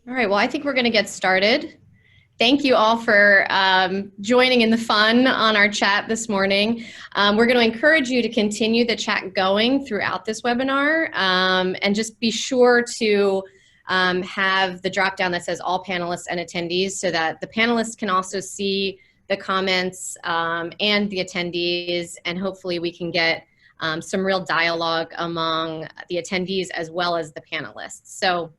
All right, well, I think we're going to get started. Thank you all for joining in the fun on our chat this morning. We're going to encourage you to continue the chat going throughout this webinar, and just be sure to have the drop down that says all panelists and attendees so that the panelists can also see the comments and the attendees, and hopefully we can get some real dialogue among the attendees as well as the panelists. So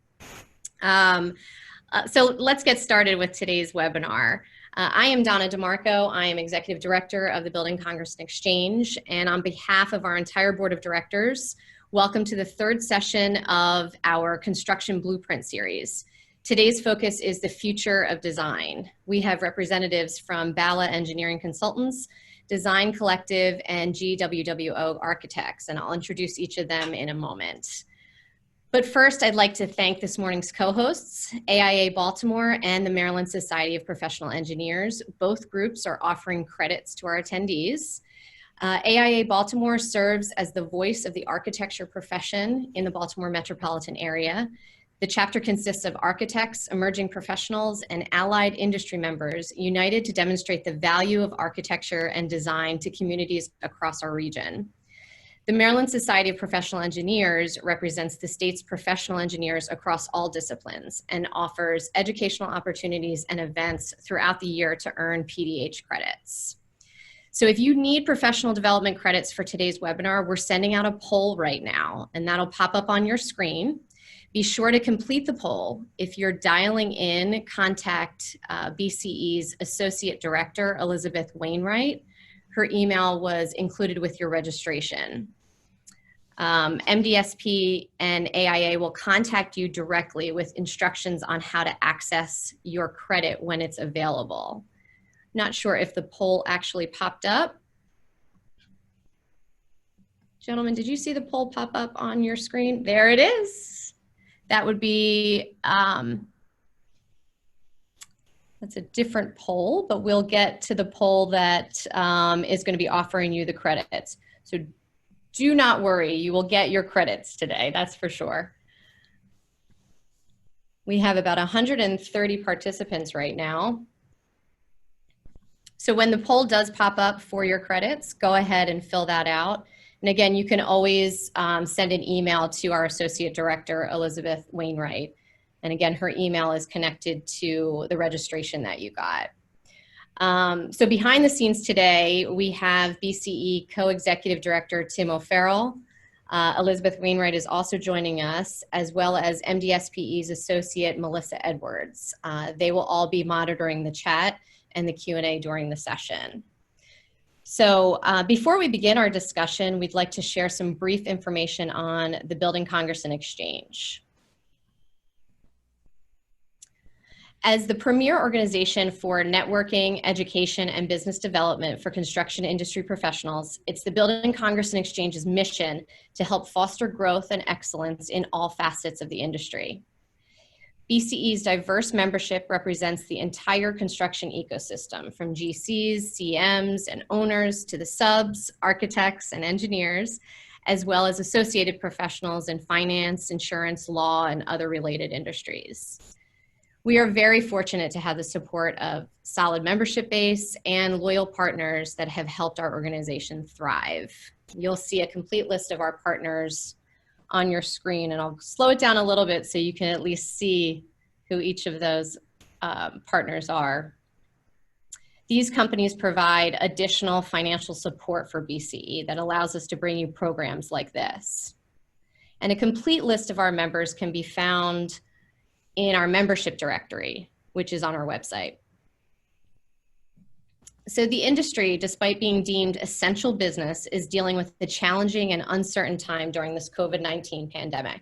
let's get started with today's webinar. I am Donna DeMarco. I am Executive Director of the Building Congress and Exchange, and on behalf of our entire Board of Directors, welcome to the third session of our Construction Blueprint Series. Today's focus is the future of design. We have representatives from Bala Engineering Consultants, Design Collective, and GWWO Architects, and I'll introduce each of them in a moment. But first, I'd like to thank this morning's co-hosts, AIA Baltimore and the Maryland Society of Professional Engineers. Both groups are offering credits to our attendees. AIA Baltimore serves as the voice of the architecture profession in the Baltimore metropolitan area. The chapter consists of architects, emerging professionals, and allied industry members united to demonstrate the value of architecture and design to communities across our region. The Maryland Society of Professional Engineers represents the state's professional engineers across all disciplines and offers educational opportunities and events throughout the year to earn PDH credits. So if you need professional development credits for today's webinar, we're sending out a poll right now, and that'll pop up on your screen. Be sure to complete the poll. If you're dialing in, contact BCE's Associate Director, Elizabeth Wainwright. Her email was included with your registration. MDSP and AIA will contact you directly with instructions on how to access your credit when it's available. Not sure if the poll actually popped up. Gentlemen, did you see the poll pop up on your screen? There it is. That would be, that's a different poll, but we'll get to the poll that is going to be offering you the credits. So do not worry, you will get your credits today, that's for sure. We have about 130 participants right now. So when the poll does pop up for your credits, go ahead and fill that out. And again, you can always send an email to our Associate Director, Elizabeth Wainwright. And again, her email is connected to the registration that you got. So behind the scenes today, we have BCE Co-Executive Director Tim O'Farrell. Elizabeth Wainwright is also joining us, as well as MDSPE's Associate Melissa Edwards. They will all be monitoring the chat and the Q&A during the session. So before we begin our discussion, we'd like to share some brief information on the Building Congress and Exchange. As the premier organization for networking, education, and business development for construction industry professionals, it's the Building Congress and Exchange's mission to help foster growth and excellence in all facets of the industry. BCE's diverse membership represents the entire construction ecosystem, from GCs, CMs, and owners to the subs, architects, and engineers, as well as associated professionals in finance, insurance, law, and other related industries. We are very fortunate to have the support of solid membership base and loyal partners that have helped our organization thrive. You'll see a complete list of our partners on your screen, and I'll slow it down a little bit so you can at least see who each of those partners are. These companies provide additional financial support for BCE that allows us to bring you programs like this. And a complete list of our members can be found in our membership directory, which is on our website. So the industry, despite being deemed essential business, is dealing with a challenging and uncertain time during this COVID-19 pandemic.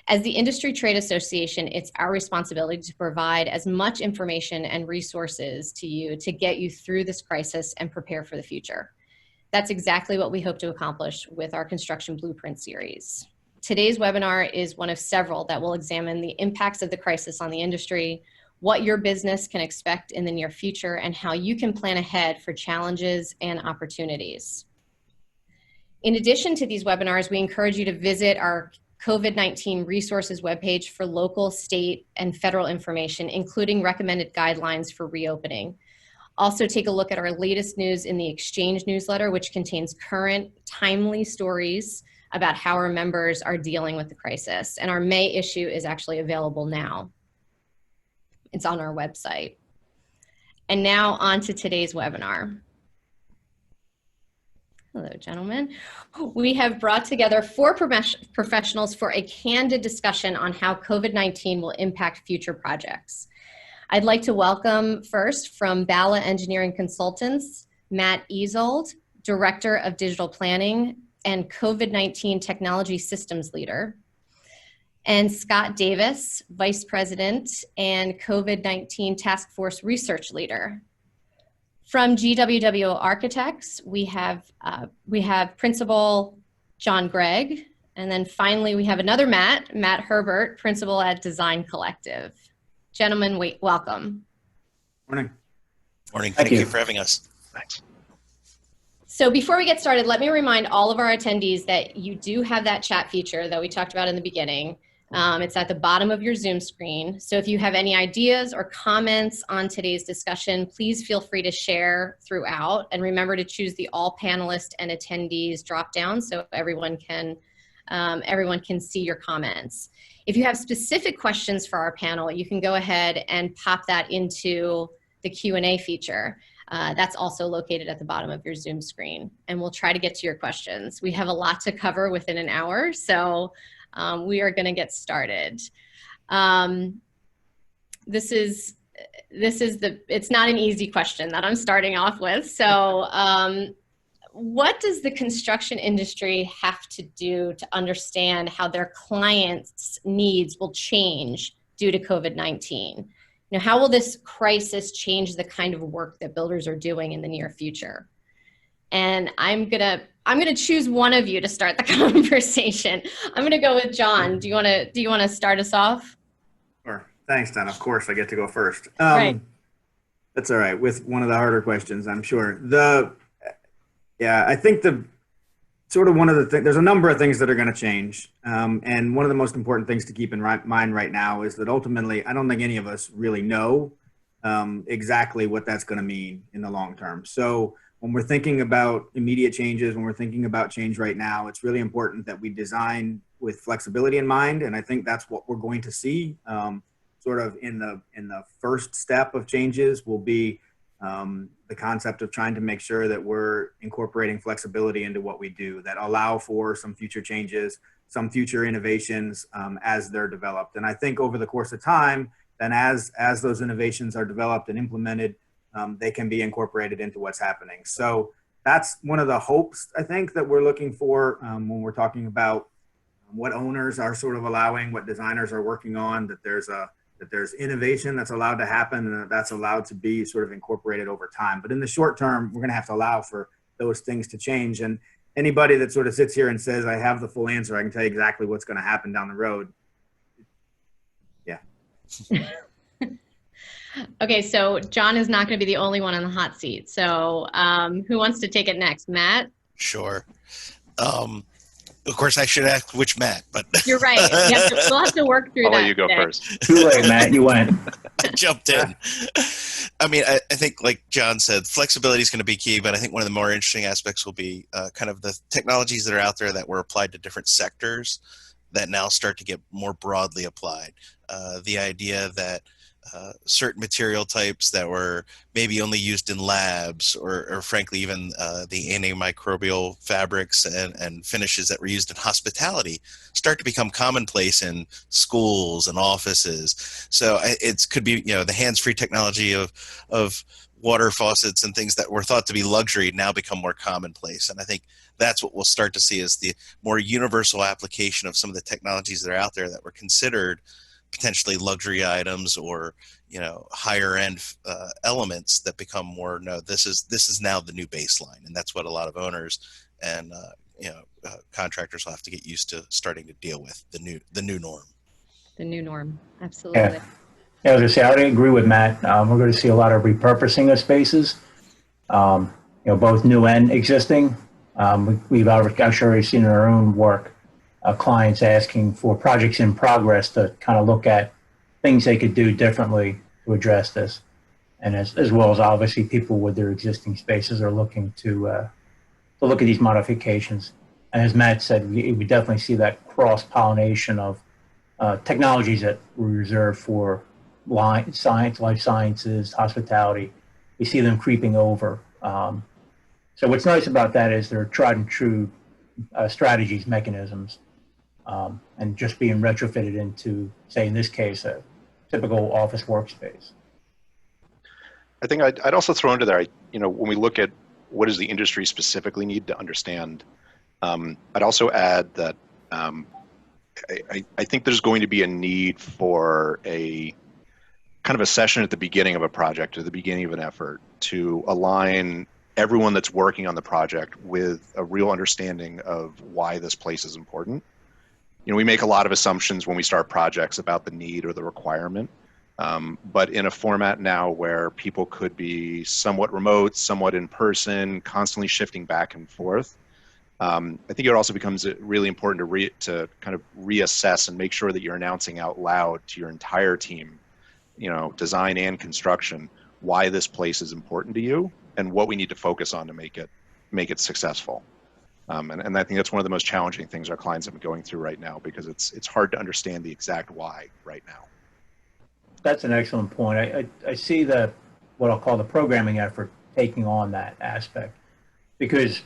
As the industry trade association, it's our responsibility to provide as much information and resources to you to get you through this crisis and prepare for the future. That's exactly what we hope to accomplish with our Construction Blueprint series. Today's webinar is one of several that will examine the impacts of the crisis on the industry, what your business can expect in the near future, and how you can plan ahead for challenges and opportunities. In addition to these webinars, we encourage you to visit our COVID-19 Resources webpage for local, state, and federal information, including recommended guidelines for reopening. Also, take a look at our latest news in the Exchange newsletter, which contains current, timely stories about how our members are dealing with the crisis. And our May issue is actually available now. It's on our website. And now on to today's webinar. Hello, gentlemen. We have brought together 4 professionals for a candid discussion on how COVID-19 will impact future projects. I'd like to welcome first from Bala Engineering Consultants, Matt Ezold, Director of Digital Planning and COVID-19 Technology Systems Leader, and Scott Davis, Vice President and COVID-19 Task Force Research Leader. From GWWO Architects, we have Principal John Gregg, and then finally we have another Matt Herbert, Principal at Design Collective. Gentlemen, welcome. Morning. Morning. Thank you for having us. Thanks. So before we get started, let me remind all of our attendees that you do have that chat feature that we talked about in the beginning. It's at the bottom of your Zoom screen. So if you have any ideas or comments on today's discussion, please feel free to share throughout. And remember to choose the all panelists and attendees drop down so everyone can see your comments. If you have specific questions for our panel, you can go ahead and pop that into the Q&A feature. That's also located at the bottom of your Zoom screen. And we'll try to get to your questions. We have a lot to cover within an hour, so we are going to get started. It's not an easy question that I'm starting off with. So what does the construction industry have to do to understand how their clients' needs will change due to COVID-19? How will this crisis change the kind of work that builders are doing in the near future? And I'm gonna choose one of you to start the conversation. I'm gonna go with John. Do you wanna start us off? Sure. Thanks, Don. Of course, I get to go first. Right. That's all right. With one of the harder questions, I'm sure. I think there's a number of things that are going to change. And one of the most important things to keep in mind right now is that ultimately, I don't think any of us really know exactly what that's going to mean in the long term. So when we're thinking about immediate changes, when we're thinking about change right now, it's really important that we design with flexibility in mind. And I think that's what we're going to see sort of in the first step of changes will be the concept of trying to make sure that we're incorporating flexibility into what we do that allow for some future changes, some future innovations as they're developed. And I think over the course of time, then as those innovations are developed and implemented, they can be incorporated into what's happening. So that's one of the hopes, I think, that we're looking for when we're talking about what owners are sort of allowing, what designers are working on, that there's innovation that's allowed to happen and that's allowed to be sort of incorporated over time. But in the short term, we're going to have to allow for those things to change. And anybody that sort of sits here and says, I have the full answer, I can tell you exactly what's going to happen down the road. Yeah. Okay, so John is not going to be the only one on the hot seat. So who wants to take it next? Matt? Sure. Of course, I should ask which Matt, but you're right. We'll have to work through I'll that. let you go today. first. Too late, Matt. You went. I jumped in. I mean, I think, like John said, flexibility is going to be key, but I think one of the more interesting aspects will be kind of the technologies that are out there that were applied to different sectors that now start to get more broadly applied. The idea that certain material types that were maybe only used in labs or frankly even the antimicrobial fabrics and finishes that were used in hospitality start to become commonplace in schools and offices. So it could be, the hands-free technology of water faucets and things that were thought to be luxury now become more commonplace. And I think that's what we'll start to see is the more universal application of some of the technologies that are out there that were considered potentially luxury items or higher end elements that become more this is now the new baseline, and that's what a lot of owners and contractors will have to get used to starting to deal with the new norm. The new norm, absolutely. Yeah, I was gonna say I agree with Matt. We're going to see a lot of repurposing of spaces, both new and existing. I'm sure we've seen in our own work clients asking for projects in progress to kind of look at things they could do differently to address this. And as well as obviously people with their existing spaces are looking to look at these modifications. And as Matt said, we definitely see that cross-pollination of technologies that we reserve for science, life sciences, hospitality. We see them creeping over. So what's nice about that is they're tried and true strategies, mechanisms, and just being retrofitted into, say in this case, a typical office workspace. I think I'd also throw into there, when we look at what does the industry specifically need to understand, I'd also add that I think there's going to be a need for a kind of a session at the beginning of a project or the beginning of an effort to align everyone that's working on the project with a real understanding of why this place is important. We make a lot of assumptions when we start projects about the need or the requirement. But in a format now where people could be somewhat remote, somewhat in person, constantly shifting back and forth, I think it also becomes really important to kind of reassess and make sure that you're announcing out loud to your entire team, design and construction, why this place is important to you and what we need to focus on to make it successful. And I think that's one of the most challenging things our clients have been going through right now, because it's hard to understand the exact why right now. That's an excellent point. I see what I'll call the programming effort taking on that aspect, because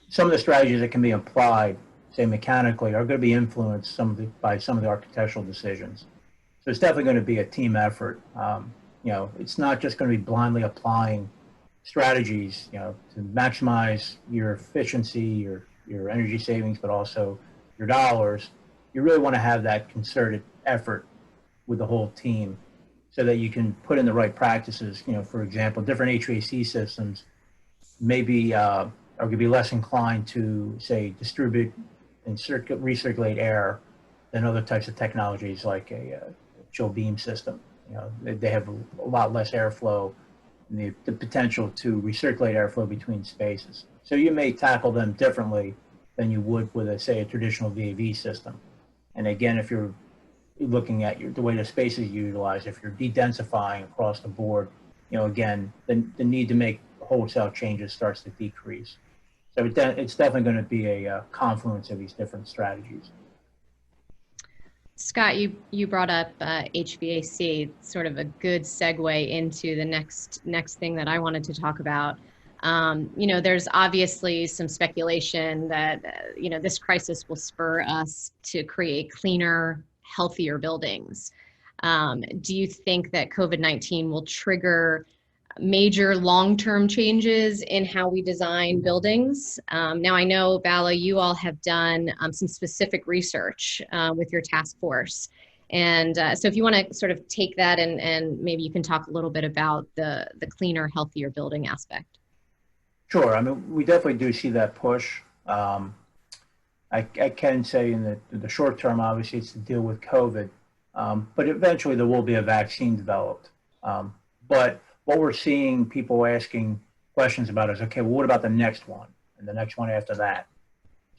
some of the strategies that can be applied, say mechanically, are going to be influenced by some of the architectural decisions. So it's definitely going to be a team effort. It's not just going to be blindly applying strategies, to maximize your efficiency, your energy savings, but also your dollars. You really want to have that concerted effort with the whole team, so that you can put in the right practices. For example, different HVAC systems maybe are going to be less inclined to, say, distribute and recirculate air than other types of technologies like a chill beam system. They have a lot less airflow and the potential to recirculate airflow between spaces. So you may tackle them differently than you would with, say, a traditional VAV system. And again, if you're looking at the way the space is utilized, if you're de-densifying across the board, again, the need to make wholesale changes starts to decrease. So it's definitely going to be a confluence of these different strategies. Scott, you brought up HVAC, sort of a good segue into the next thing that I wanted to talk about. There's obviously some speculation that, this crisis will spur us to create cleaner, healthier buildings. Do you think that COVID-19 will trigger major long-term changes in how we design buildings? Now, I know, Bala, you all have done some specific research with your task force. And so if you want to sort of take that and maybe you can talk a little bit about the cleaner, healthier building aspect. Sure. I mean, we definitely do see that push. I can say in the short term, obviously, it's to deal with COVID, but eventually there will be a vaccine developed. But what we're seeing people asking questions about is, okay, well, what about the next one and the next one after that?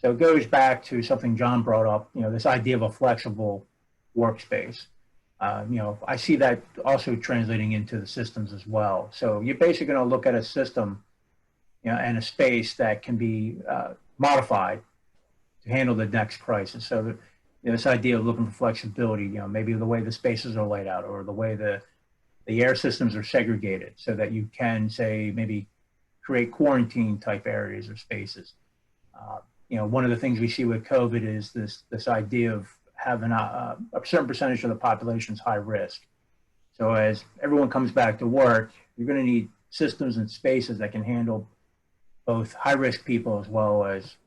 So it goes back to something John brought up, this idea of a flexible workspace. I see that also translating into the systems as well. So you're basically going to look at a system, and a space that can be modified to handle the next crisis. So this idea of looking for flexibility, maybe the way the spaces are laid out or the way the air systems are segregated, so that you can, say, maybe create quarantine type areas or spaces. One of the things we see with COVID is this idea of having a certain percentage of the population is high risk. So as everyone comes back to work, you're going to need systems and spaces that can handle both high-risk people as well as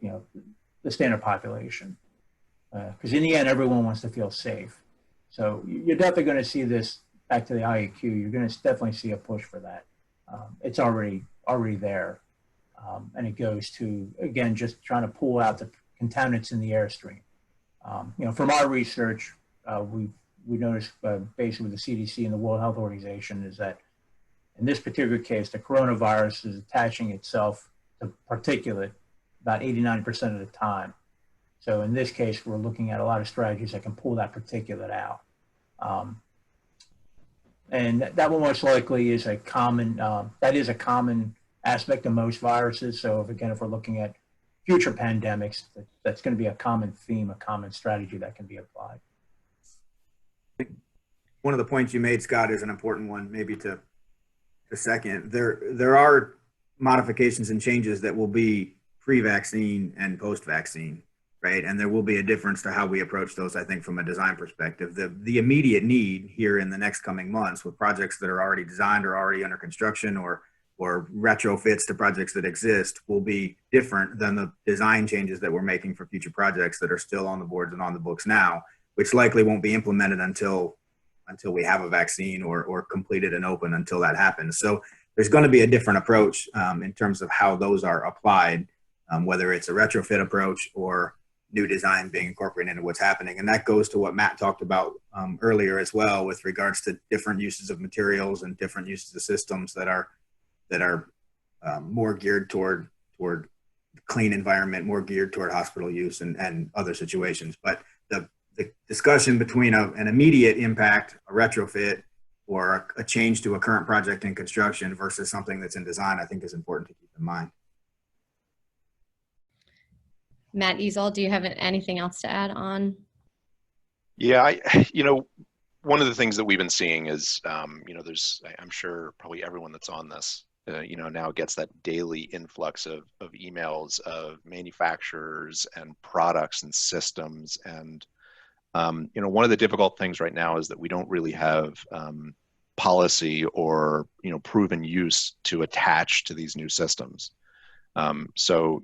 the standard population, because in the end, everyone wants to feel safe. So you're definitely going to see this. Back to the IAQ, you're going to definitely see a push for that. It's already there, and it goes to, again, just trying to pull out the contaminants in the airstream. From our research, we noticed basically with the CDC and the World Health Organization is that in this particular case, the coronavirus is attaching itself to particulate about 89% of the time. So in this case, we're looking at a lot of strategies that can pull that particulate out. And that will most likely is a common, that is a common aspect of most viruses. So if we're looking at future pandemics, that's going to be a common theme, a common strategy that can be applied. One of the points you made, Scott, is an important one, maybe to second. There are modifications and changes that will be pre-vaccine and post-vaccine, right? And there will be a difference to how we approach those, I think, from a design perspective. The immediate need here in the next coming months with projects that are already designed or already under construction or retrofits to projects that exist will be different than the design changes that we're making for future projects that are still on the boards and on the books now, which likely won't be implemented until we have a vaccine or completed and open until that happens. So there's going to be a different approach in terms of how those are applied, whether it's a retrofit approach or new design being incorporated into what's happening. And that goes to what Matt talked about earlier as well, with regards to different uses of materials and different uses of systems that are more geared toward clean environment, more geared toward hospital use and other situations. But the discussion between an immediate impact, a retrofit, or a change to a current project in construction versus something that's in design, I think is important to keep in mind. Matt, Ezold, do you have anything else to add on? Yeah, one of the things that we've been seeing is, I'm sure probably everyone that's on this, now gets that daily influx of emails of manufacturers and products and systems. And, one of the difficult things right now is that we don't really have policy or, proven use to attach to these new systems. So,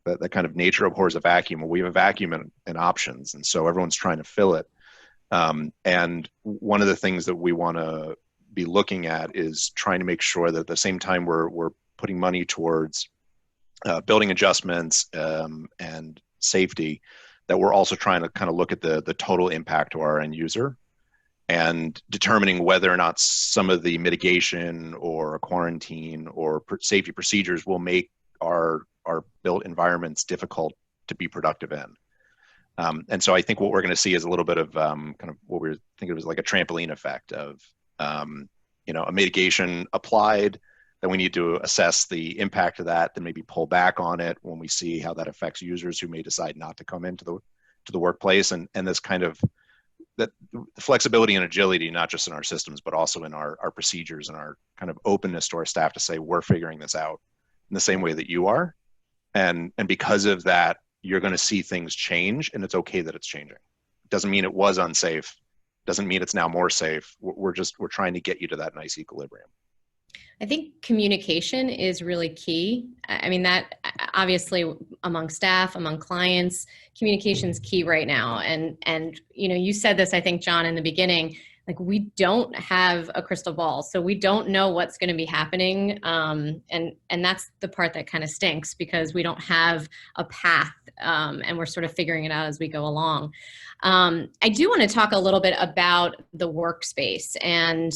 that kind of nature abhors a vacuum. Well, we have a vacuum and options, and so everyone's trying to fill it. And one of the things that we want to be looking at is trying to make sure that at the same time we're putting money towards building adjustments and safety, that we're also trying to kind of look at the total impact to our end user and determining whether or not some of the mitigation or a quarantine or safety procedures will make our built environments difficult to be productive in. And so I think what we're going to see is a little bit of kind of what we were thinking of as like a trampoline effect of, a mitigation applied, then we need to assess the impact of that, then maybe pull back on it when we see how that affects users who may decide not to come into the workplace. And this kind of that flexibility and agility, not just in our systems, but also in our procedures and our kind of openness to our staff to say, we're figuring this out in the same way that you are. And because of that, you're going to see things change, and it's okay that it's changing. It doesn't mean it was unsafe. Doesn't mean it's now more safe. We're trying to get you to that nice equilibrium. I think communication is really key. I mean, that obviously among staff, among clients, communication is key right now. And you said this, I think, John, in the beginning, like, we don't have a crystal ball, so we don't know what's going to be happening. And that's the part that kind of stinks, because we don't have a path, and we're sort of figuring it out as we go along. I do want to talk a little bit about the workspace, and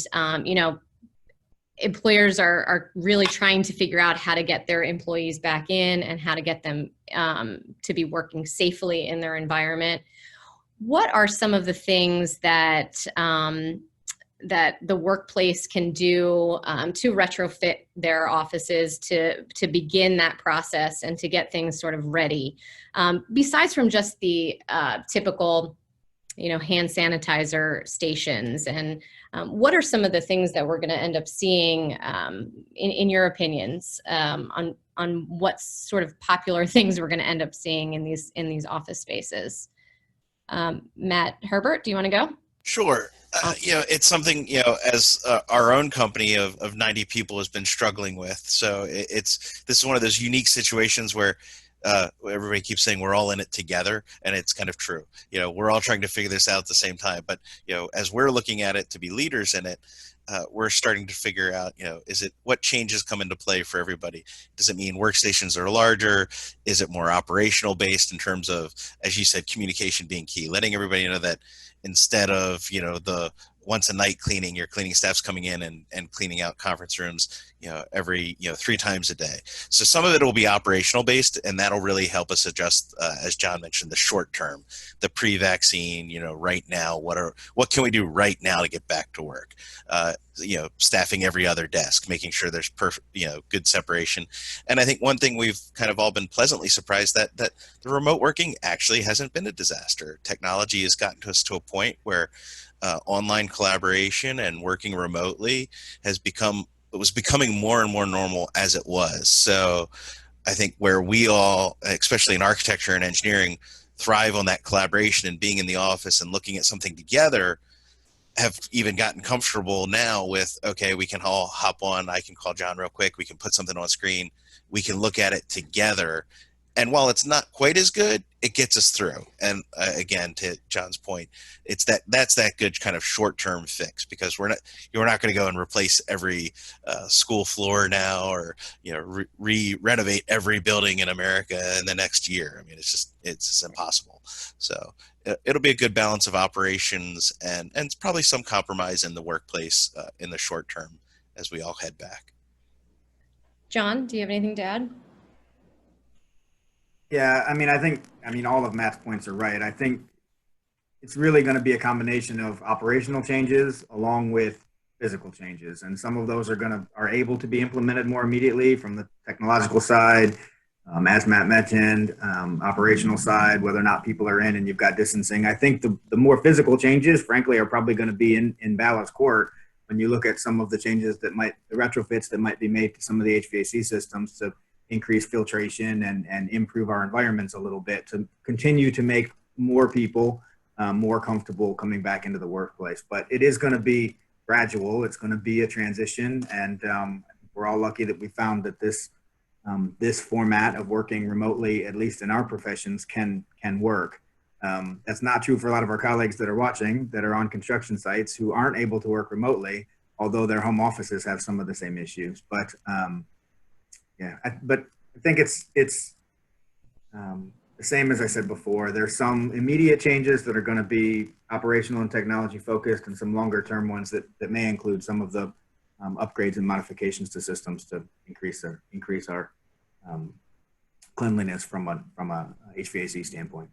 employers are really trying to figure out how to get their employees back in and how to get them to be working safely in their environment. What are some of the things that that the workplace can do to retrofit their offices to begin that process and to get things sort of ready, besides from just the typical, hand sanitizer stations? And what are some of the things that we're going to end up seeing, in your opinions, on what sort of popular things we're going to end up seeing in these office spaces? Matt, Herbert, do you want to go? Sure. It's something, as our own company of 90 people has been struggling with. So this is one of those unique situations where everybody keeps saying we're all in it together, and it's kind of true. We're all trying to figure this out at the same time. But, as we're looking at it to be leaders in it, we're starting to figure out, what changes come into play for everybody? Does it mean workstations are larger? Is it more operational based in terms of, as you said, communication being key, letting everybody know that instead of, the once a night cleaning, your cleaning staff's coming in and cleaning out conference rooms, every, 3 times a day. So some of it will be operational based, and that'll really help us adjust, as John mentioned, the short term, the pre-vaccine, right now, what can we do right now to get back to work? Staffing every other desk, making sure there's perfect, good separation. And I think one thing we've kind of all been pleasantly surprised that the remote working actually hasn't been a disaster. Technology has gotten us to a point where online collaboration and working remotely was becoming more and more normal as it was. So I think where we all, especially in architecture and engineering, thrive on that collaboration and being in the office and looking at something together, have even gotten comfortable now with, okay, we can all hop on, I can call John real quick, we can put something on screen, we can look at it together. And while it's not quite as good, it gets us through. And again, to John's point, that's that good kind of short-term fix, because you're not going to go and replace every school floor now, or renovate every building in America in the next year. I mean, it's just impossible. So it'll be a good balance of operations and probably some compromise in the workplace in the short term as we all head back. John, do you have anything to add? Yeah, I mean, all of Matt's points are right. I think it's really going to be a combination of operational changes along with physical changes, and some of those are able to be implemented more immediately from the technological side, as Matt mentioned, operational side, whether or not people are in and you've got distancing. I think the more physical changes, frankly, are probably going to be in Bala's court when you look at some of the changes the retrofits that might be made to some of the HVAC systems to increase filtration and improve our environments a little bit to continue to make more people more comfortable coming back into the workplace. But it is going to be gradual. It's going to be a transition, and we're all lucky that we found that this format of working remotely, at least in our professions, can work. That's not true for a lot of our colleagues that are watching, that are on construction sites, who aren't able to work remotely, although their home offices have some of the same issues. But but I think it's the same as I said before. There's some immediate changes that are going to be operational and technology focused, and some longer term ones that may include some of the upgrades and modifications to systems to increase our cleanliness from a HVAC standpoint.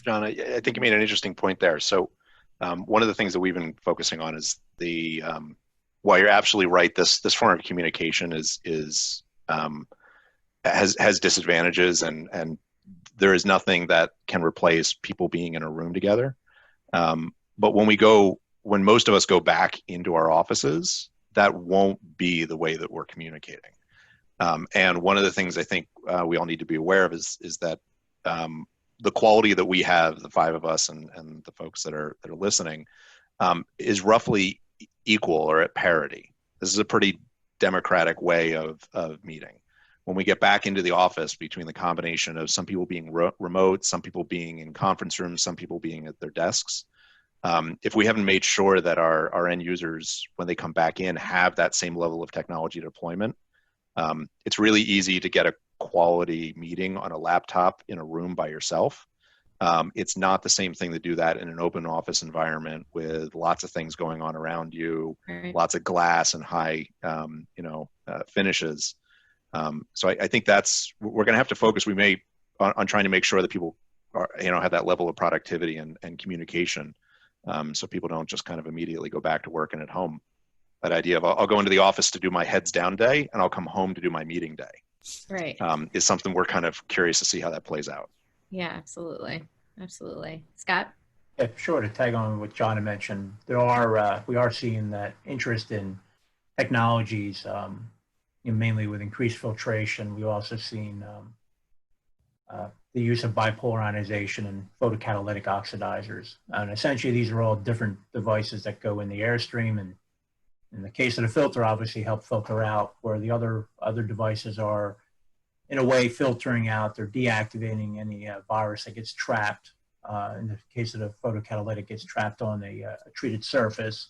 John, I think you made an interesting point there. So one of the things that we've been focusing on is while you're absolutely right, this form of communication has disadvantages, and there is nothing that can replace people being in a room together. But when most of us go back into our offices, that won't be the way that we're communicating. And one of the things I think we all need to be aware of is that the quality that we have, the 5 of us and the folks that are listening, is roughly equal or at parity. This is a pretty democratic way of meeting. When we get back into the office, between the combination of some people being remote, some people being in conference rooms, some people being at their desks, if we haven't made sure that our end users, when they come back in, have that same level of technology deployment, it's really easy to get a quality meeting on a laptop in a room by yourself. It's not the same thing to do that in an open office environment with lots of things going on around you, right. Lots of glass and high, finishes. So I think we're going to have to focus. We may on trying to make sure that people have that level of productivity and communication, so people don't just kind of immediately go back to working at home. That idea of I'll go into the office to do my heads down day and I'll come home to do my meeting day, right, is something we're kind of curious to see how that plays out. Yeah, absolutely. Scott? Yeah, sure. To tag on what John had mentioned, we are seeing that interest in technologies, mainly with increased filtration. We've also seen the use of bipolar ionization and photocatalytic oxidizers. And essentially, these are all different devices that go in the airstream, and in the case of the filter, obviously help filter out, where the other devices are, in a way, filtering out. They're deactivating any virus that gets trapped. In the case of the photocatalytic, gets trapped on a treated surface,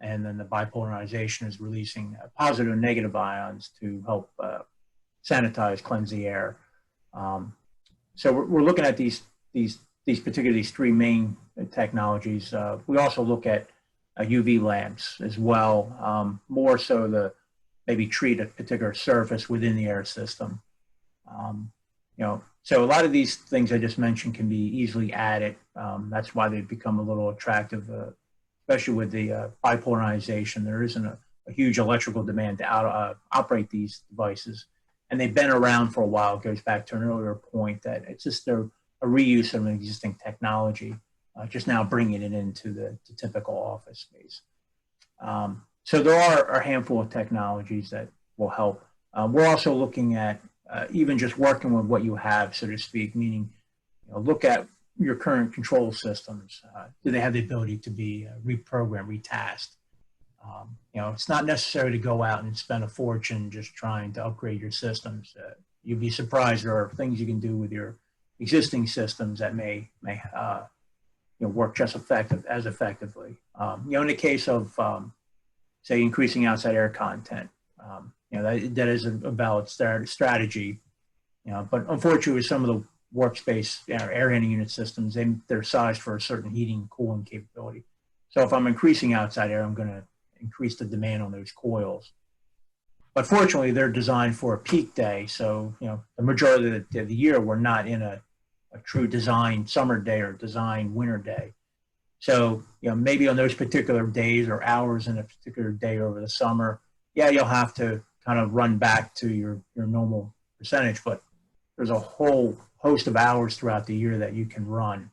and then the bipolar ionization is releasing positive and negative ions to help sanitize, cleanse the air. So we're looking at these 3 main technologies. We also look at UV lamps as well, more so to maybe treat a particular surface within the air system. So a lot of these things I just mentioned can be easily added. That's why they've become a little attractive, especially with the bipolarization. There isn't a huge electrical demand to operate these devices. And they've been around for a while. It goes back to an earlier point that it's just a reuse of an existing technology, just now bringing it into the typical office space. So there are a handful of technologies that will help. We're also looking at even just working with what you have, so to speak, meaning look at your current control systems. Do they have the ability to be reprogrammed, retasked? It's not necessary to go out and spend a fortune just trying to upgrade your systems. You'd be surprised there are things you can do with your existing systems that may work just as effectively. In the case of say increasing outside air content, that is a valid strategy. But unfortunately, with some of the workspace air handling unit systems, they're sized for a certain heating and cooling capability. So if I'm increasing outside air, I'm going to increase the demand on those coils. But fortunately, they're designed for a peak day. So, the majority of the year, we're not in a true design summer day or design winter day. So, maybe on those particular days or hours in a particular day over the summer, you'll have to kind of run back to your normal percentage. But there's a whole host of hours throughout the year that you can run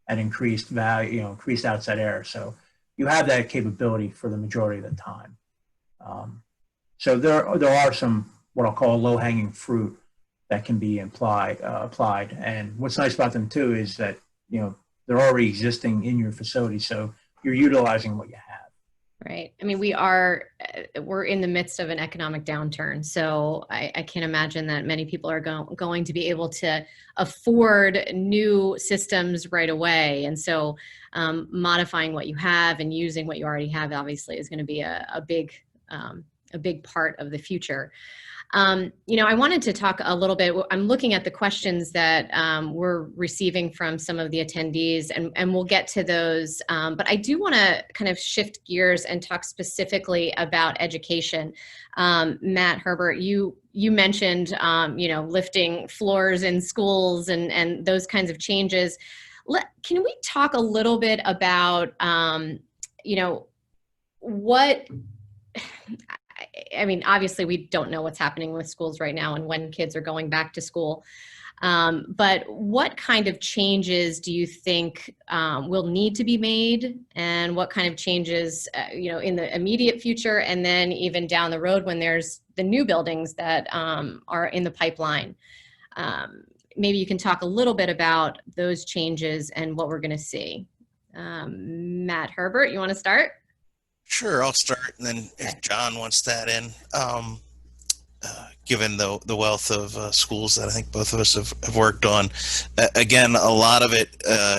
at increased value, increased outside air. So you have that capability for the majority of the time. So there are some what I'll call low-hanging fruit that can be applied. And what's nice about them too is that they're already existing in your facility, so you're utilizing what you have. Right. I mean, we're in the midst of an economic downturn. So I can't imagine that many people are going to be able to afford new systems right away. And so modifying what you have and using what you already have, obviously, is going to be a big part of the future. I wanted to talk a little bit. I'm looking at the questions that we're receiving from some of the attendees, and we'll get to those. But I do want to kind of shift gears and talk specifically about education. Matt, Herbert, you mentioned, lifting floors in schools and those kinds of changes. Can we talk a little bit about, what... I mean, obviously, we don't know what's happening with schools right now and when kids are going back to school. But what kind of changes do you think will need to be made, and what kind of changes, in the immediate future, and then even down the road when there's the new buildings that are in the pipeline? Maybe you can talk a little bit about those changes and what we're going to see. Matt, Herbert, you want to start? Sure, I'll start, and then if John wants that in, given the wealth of schools that I think both of us have worked on, again, a lot of it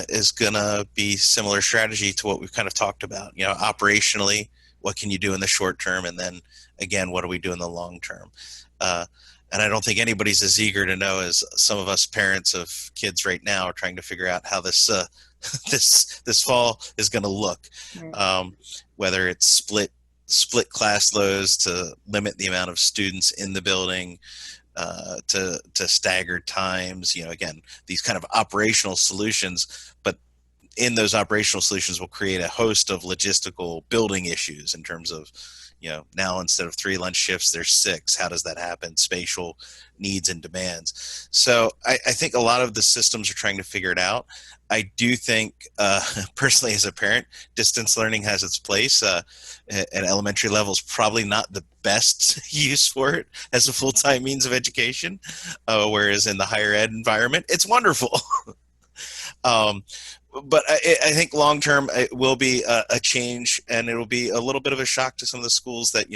is going to be similar strategy to what we've kind of talked about. Operationally, what can you do in the short term, and then again, what do we do in the long term? And I don't think anybody's as eager to know as some of us parents of kids right now are trying to figure out how this this fall is going to look. Right. Whether it's split class loads to limit the amount of students in the building, to staggered times, again, these kind of operational solutions, but in those operational solutions will create a host of logistical building issues in terms of, now instead of 3 lunch shifts, there's 6. How does that happen? Spatial needs and demands. So I think a lot of the systems are trying to figure it out. I do think, personally as a parent, distance learning has its place. At elementary level is probably not the best use for it as a full-time means of education, whereas in the higher ed environment, it's wonderful. But I think long-term it will be a change, and it will be a little bit of a shock to some of the schools that,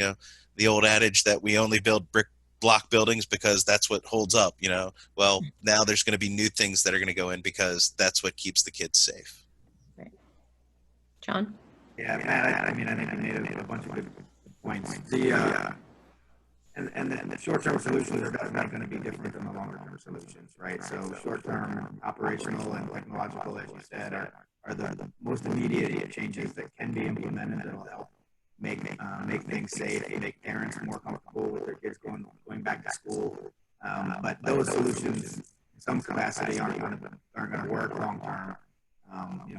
the old adage that we only build brick block buildings because that's what holds up, well, now there's going to be new things that are going to go in because that's what keeps the kids safe. Right. John? Yeah, Matt, I think you made a bunch of good points. And the short-term solutions are definitely going to be different than the longer-term solutions, right? So short-term, operational and technological, as you said, are are the most immediate changes that can be implemented that will help make things safe and make parents more comfortable with their kids going back to school. But those solutions, in some capacity, aren't going to work long term.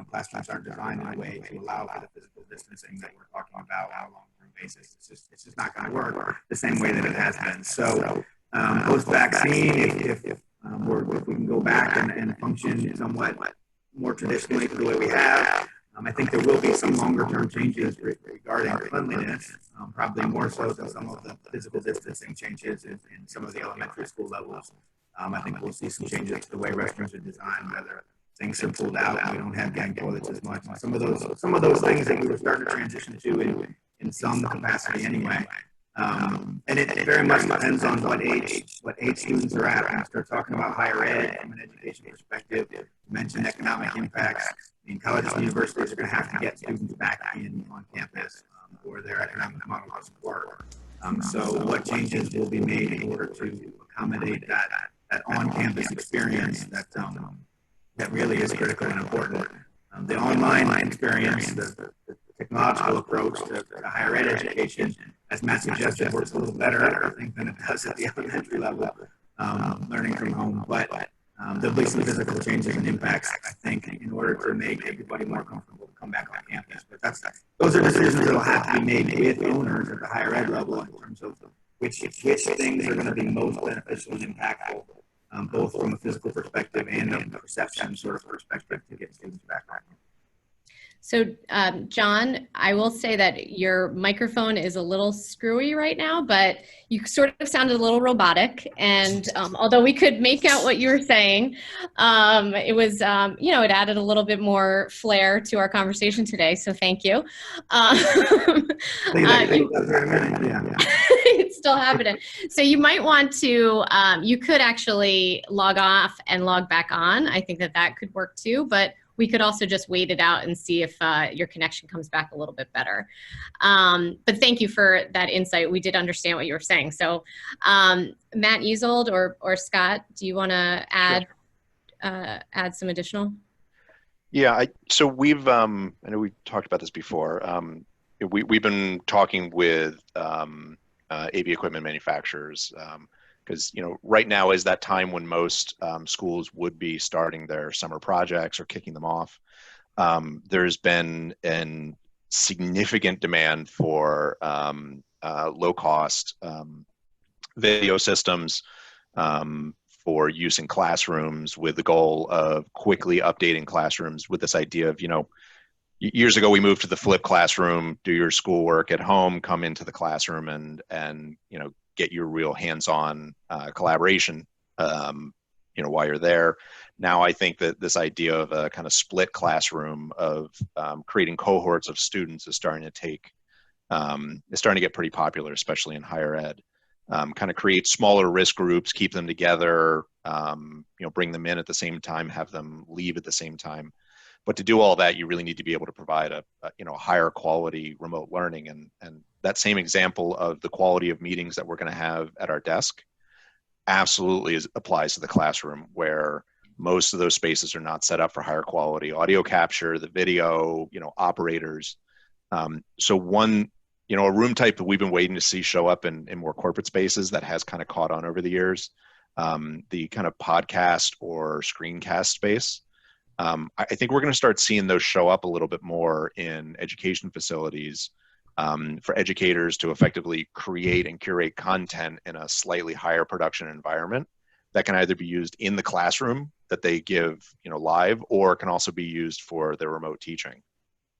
Classrooms aren't designed in a way to allow for the physical distancing that we're talking about on a long-term basis. It's just not going to work the same way that it has been. So post-vaccine, if we can go back and function somewhat more traditionally the way we have, I think there will be some longer-term changes regarding cleanliness, probably more so than some of the physical distancing changes in some of the elementary school levels. I think we'll see some changes to the way restrooms are designed, whether things are pulled out and we don't have gang toilets as much. Some of those things that we were starting to transition to in some capacity anyway. And it very much depends on what age students are at. When we start talking about higher ed from an education perspective, you mentioned economic impacts. Colleges and universities are going to have to get students back in on campus for their economic model of support. So what changes will be made in order to accommodate that on-campus experience that really is critical and important. The online experience, the technological approach to higher ed education, as Matt suggested, works a little better, I think, than it does at the elementary level, learning from home. But there'll be some physical changes and impacts, I think, in order to make everybody more comfortable to come back on campus. But those are decisions that will have to be made with owners at the higher ed level in terms of which things are going to be most beneficial and impactful, both from a physical perspective and a perception sort of perspective to get students back on. So, John, I will say that your microphone is a little screwy right now, but you sort of sounded a little robotic. And although we could make out what you were saying, it was, it added a little bit more flair to our conversation today. So thank you. It's still happening. So you might want to, you could actually log off and log back on. I think that could work too, but we could also just wait it out and see if your connection comes back a little bit better. But thank you for that insight. We did understand what you were saying. So Matt, Ezold, or Scott, do you want to add some additional? Yeah, so we've, I know we talked about this before. We've been talking with AV equipment manufacturers, because right now is that time when most schools would be starting their summer projects or kicking them off. There's been a significant demand for low-cost video systems for use in classrooms, with the goal of quickly updating classrooms with this idea of, years ago we moved to the flipped classroom, do your schoolwork at home, come into the classroom and get your real hands-on collaboration, while you're there. Now I think that this idea of a kind of split classroom of creating cohorts of students is starting to get pretty popular, especially in higher ed. Kind of create smaller risk groups, keep them together, bring them in at the same time, have them leave at the same time. But to do all that, you really need to be able to provide a higher quality remote learning. And that same example of the quality of meetings that we're going to have at our desk absolutely applies to the classroom, where most of those spaces are not set up for higher quality audio capture, the video, operators. So one, a room type that we've been waiting to see show up in more corporate spaces that has kind of caught on over the years, the kind of podcast or screencast space. I think we're going to start seeing those show up a little bit more in education facilities, for educators to effectively create and curate content in a slightly higher production environment that can either be used in the classroom that they give, live, or can also be used for their remote teaching.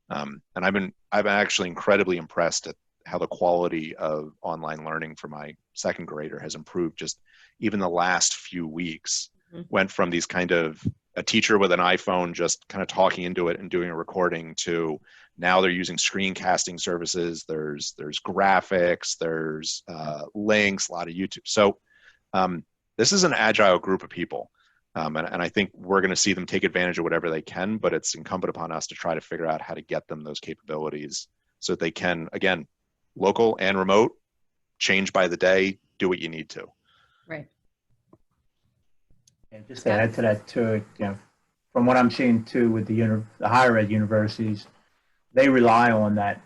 And I've been actually incredibly impressed at how the quality of online learning for my second grader has improved just even the last few weeks. Went from these kind of a teacher with an iPhone just kind of talking into it and doing a recording to now they're using screencasting services. There's graphics, there's links, a lot of YouTube. So this is an agile group of people. And I think we're going to see them take advantage of whatever they can, but it's incumbent upon us to try to figure out how to get them those capabilities so that they can, again, local and remote, change by the day, do what you need to. Right. And just to add to that too, from what I'm seeing too with the higher ed universities, they rely on that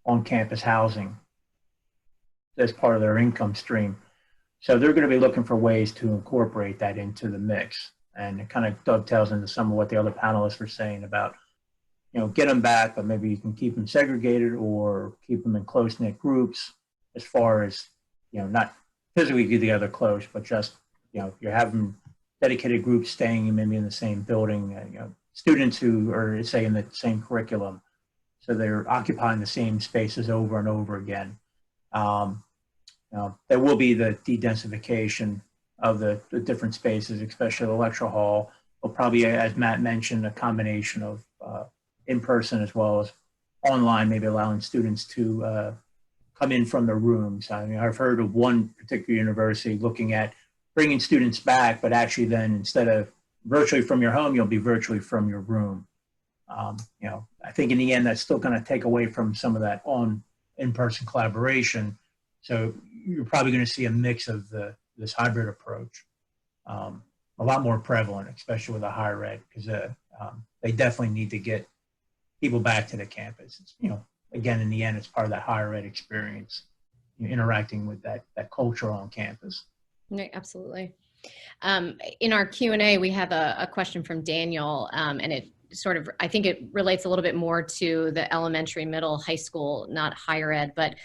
on-campus housing as part of their income stream. So they're going to be looking for ways to incorporate that into the mix. And it kind of dovetails into some of what the other panelists were saying about, get them back, but maybe you can keep them segregated or keep them in close-knit groups as far as, not physically together close, but just, you're having dedicated groups staying maybe in the same building, students who are, say, in the same curriculum. So they're occupying the same spaces over and over again. There will be the de-densification of the different spaces, especially the lecture hall. Will probably, as Matt mentioned, a combination of in-person as well as online, maybe allowing students to come in from their rooms. I mean, I've heard of one particular university looking at bringing students back, but actually then instead of virtually from your home, you'll be virtually from your room. I think in the end, that's still going to take away from some of that in-person collaboration. So you're probably going to see a mix of this hybrid approach, a lot more prevalent, especially with the higher ed, because they definitely need to get people back to the campus. Again, in the end, it's part of that higher ed experience, interacting with that culture on campus. Yeah, absolutely. In our Q&A, we have a question from Daniel, and it sort of, I think it relates a little bit more to the elementary, middle, high school, not higher ed, but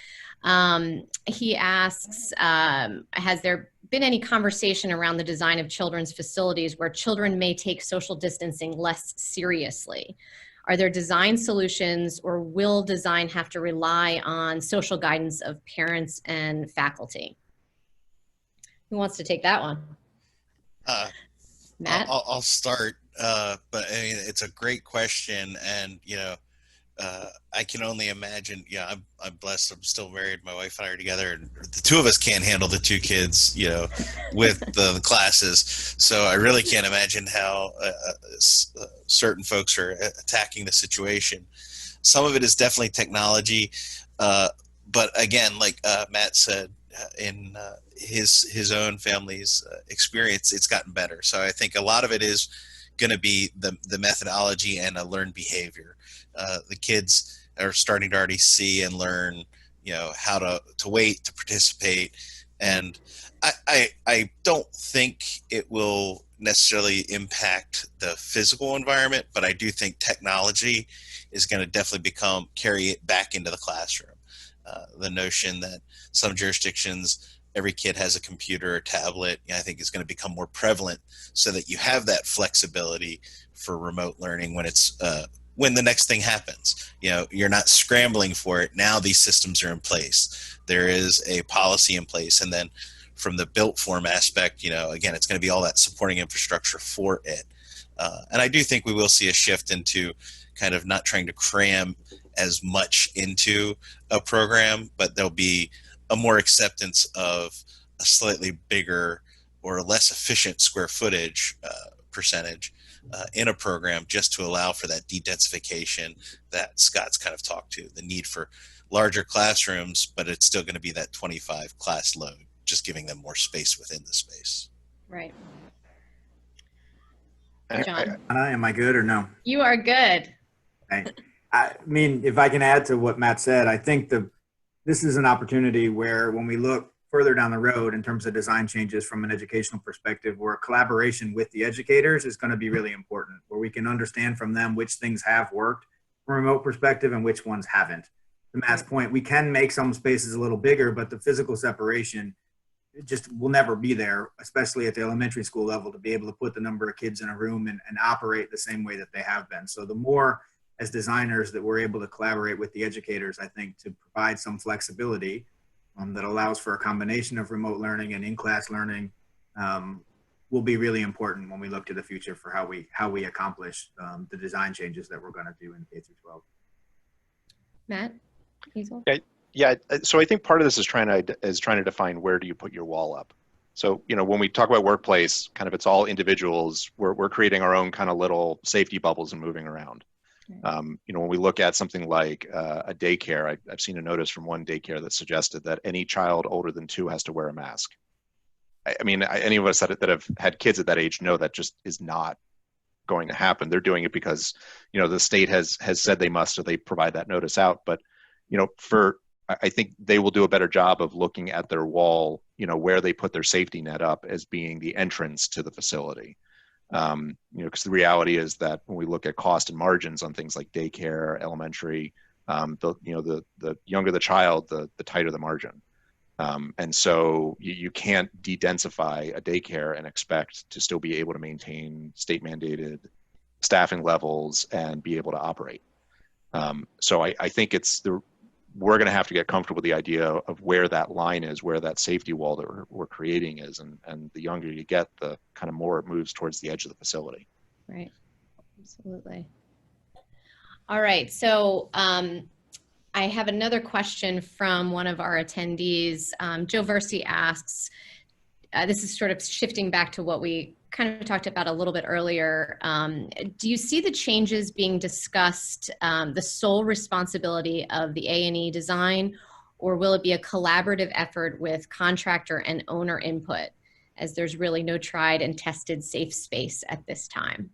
he asks, has there been any conversation around the design of children's facilities where children may take social distancing less seriously? Are there design solutions, or will design have to rely on social guidance of parents and faculty? Who wants to take that one? Matt? I'll start, but I mean, it's a great question, and I can only imagine. Yeah, I'm blessed. I'm still married. My wife and I are together, and the two of us can't handle the two kids, with the classes. So I really can't imagine how certain folks are attacking the situation. Some of it is definitely technology, but again, like Matt said, in his own family's experience, it's gotten better. So I think a lot of it is going to be the methodology and a learned behavior. The kids are starting to already see and learn, how to wait, to participate. And I don't think it will necessarily impact the physical environment, but I do think technology is going to definitely carry it back into the classroom. The notion that some jurisdictions, every kid has a computer or tablet, I think is going to become more prevalent, so that you have that flexibility for remote learning when the next thing happens. You're not scrambling for it. Now these systems are in place. There is a policy in place. And then from the built form aspect, again, it's going to be all that supporting infrastructure for it. And I do think we will see a shift into kind of not trying to cram as much into a program, but there'll be a more acceptance of a slightly bigger or less efficient square footage percentage in a program, just to allow for that de-densification that Scott's kind of talked to, the need for larger classrooms, but it's still going to be that 25 class load, just giving them more space within the space. Right. John? Am I good or no? You are good. Okay. I mean, if I can add to what Matt said, I think this is an opportunity where, when we look further down the road in terms of design changes from an educational perspective, where collaboration with the educators is going to be really important, where we can understand from them which things have worked from a remote perspective and which ones haven't. To Matt's point, we can make some spaces a little bigger, but the physical separation, it just will never be there, especially at the elementary school level, to be able to put the number of kids in a room and operate the same way that they have been. So the more, as designers, that we're able to collaborate with the educators, I think, to provide some flexibility that allows for a combination of remote learning and in-class learning, will be really important when we look to the future for how we accomplish the design changes that we're going to do in K through 12. Matt? Ezold? Yeah. So I think part of this is trying to define, where do you put your wall up? So, when we talk about workplace, kind of, it's all individuals. We're creating our own kind of little safety bubbles and moving around. When we look at something like a daycare, I've seen a notice from one daycare that suggested that any child older than 2 has to wear a mask. I mean, any of us that have had kids at that age know that just is not going to happen. They're doing it because, the state has said they must, so they provide that notice out. But, I think they will do a better job of looking at their wall, where they put their safety net up as being the entrance to the facility. Because the reality is that when we look at cost and margins on things like daycare, elementary, the younger the child, the tighter the margin. And so you can't de-densify a daycare and expect to still be able to maintain state mandated staffing levels and be able to operate. So I think we're going to have to get comfortable with the idea of where that line is, where that safety wall that we're creating is. And the younger you get, the kind of more it moves towards the edge of the facility. Right. Absolutely. All right. So I have another question from one of our attendees. Joe Versi asks, this is sort of shifting back to what we kind of talked about a little bit earlier. Do you see the changes being discussed the sole responsibility of the A&E design, or will it be a collaborative effort with contractor and owner input, as there's really no tried and tested safe space at this time?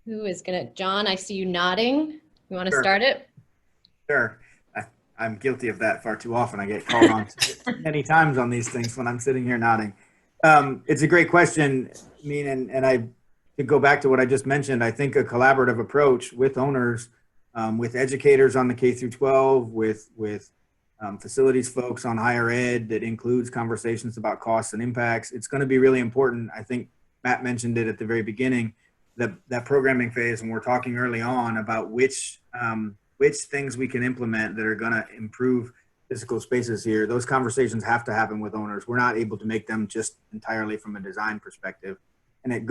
Who is gonna, John, I see you nodding. You wanna start it? Sure. I'm guilty of that far too often. I get called on many times on these things when I'm sitting here nodding. It's a great question. I mean, and I to go back to what I just mentioned, I think a collaborative approach with owners, with educators on the K through 12, with facilities folks on higher ed, that includes conversations about costs and impacts. It's going to be really important. I think Matt mentioned it at the very beginning, that programming phase, and we're talking early on about which things we can implement that are going to improve physical spaces here. Those conversations have to happen with owners. We're not able to make them just entirely from a design perspective. And it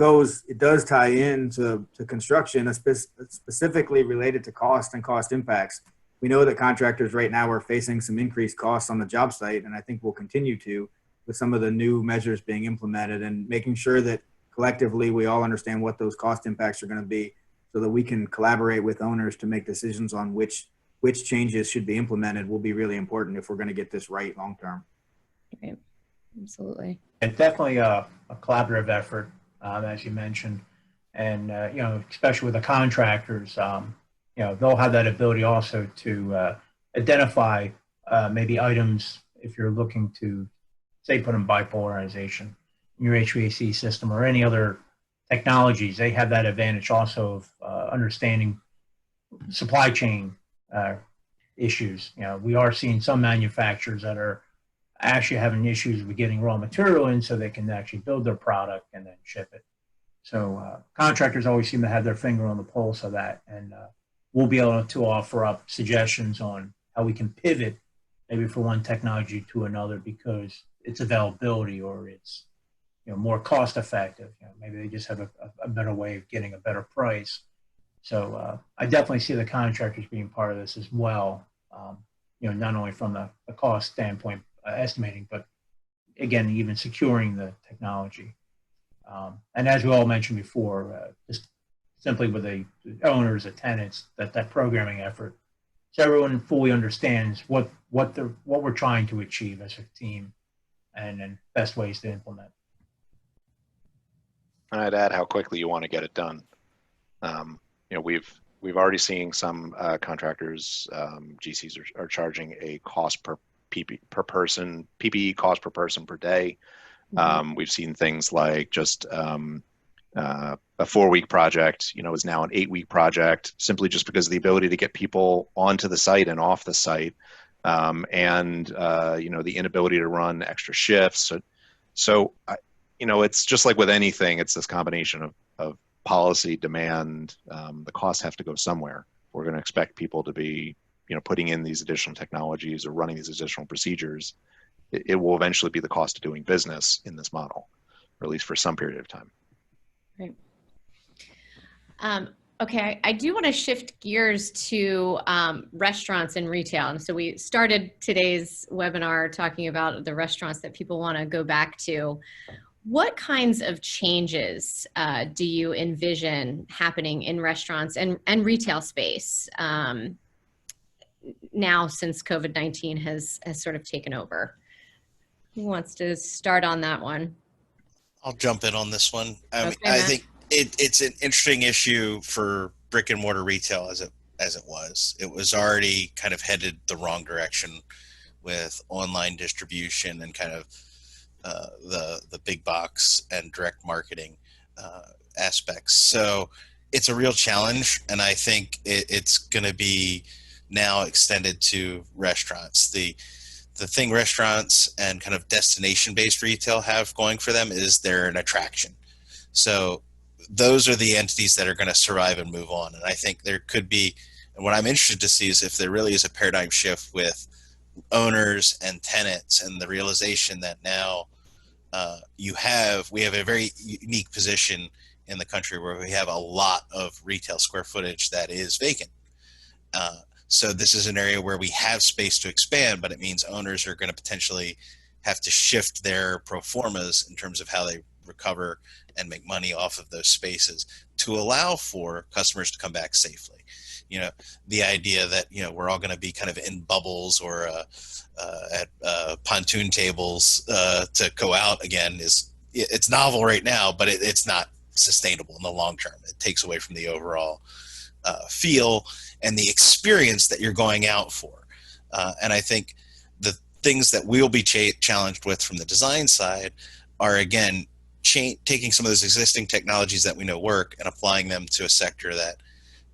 does tie into construction, specifically related to cost and cost impacts. We know that contractors right now are facing some increased costs on the job site, and I think we'll continue to with some of the new measures being implemented, and making sure that collectively we all understand what those cost impacts are going to be, so that we can collaborate with owners to make decisions on which changes should be implemented will be really important if we're going to get this right long term. Right. Absolutely. It's definitely a collaborative effort, as you mentioned, and especially with the contractors, they'll have that ability also to identify maybe items if you're looking to, say, put in bipolarization in your HVAC system or any other technologies. They have that advantage also of understanding supply chain issues. We are seeing some manufacturers that are actually having issues with getting raw material in so they can actually build their product and then ship it. So contractors always seem to have their finger on the pulse of that, and we'll be able to offer up suggestions on how we can pivot maybe from one technology to another because its availability or it's more cost effective. Maybe they just have a better way of getting a better price. So I definitely see the contractors being part of this as well. Not only from the cost standpoint, estimating, but again, even securing the technology. And as we all mentioned before, just simply with the owners, the tenants, that programming effort, so everyone fully understands what we're trying to achieve as a team, and best ways to implement. And I'd add how quickly you want to get it done. We've already seen some contractors, GCs are charging a cost per person, PPE cost per person per day. Mm-hmm. We've seen things like just a 4-week project, is now an 8-week project, simply just because of the ability to get people onto the site and off the site, and the inability to run extra shifts. So it's just like with anything, it's this combination of policy, demand. The costs have to go somewhere. We're going to expect people to be, putting in these additional technologies or running these additional procedures. It will eventually be the cost of doing business in this model, or at least for some period of time. Right. Okay, I do want to shift gears to restaurants and retail. And so we started today's webinar talking about the restaurants that people want to go back to. What kinds of changes do you envision happening in restaurants and retail space now since COVID-19 has sort of taken over? Who wants to start on that one? I'll jump in on this one. Okay, I think It's an interesting issue for brick and mortar retail as it was. It was already kind of headed the wrong direction with online distribution and kind of the big box and direct marketing aspects. So it's a real challenge, and I think it's going to be now extended to restaurants. The thing restaurants and kind of destination-based retail have going for them is they're an attraction. So those are the entities that are going to survive and move on. And I think there could be, and what I'm interested to see is if there really is a paradigm shift with owners and tenants and the realization that now we have a very unique position in the country where we have a lot of retail square footage that is vacant. So this is an area where we have space to expand, but it means owners are going to potentially have to shift their pro formas in terms of how they recover and make money off of those spaces to allow for customers to come back safely. You know, the idea that, you know, we're all going to be kind of in bubbles or at pontoon tables to go out again it's novel right now, but it's not sustainable in the long term. It takes away from the overall feel and the experience that you're going out for. And I think the things that we'll be challenged with from the design side are, again, taking some of those existing technologies that we know work and applying them to a sector that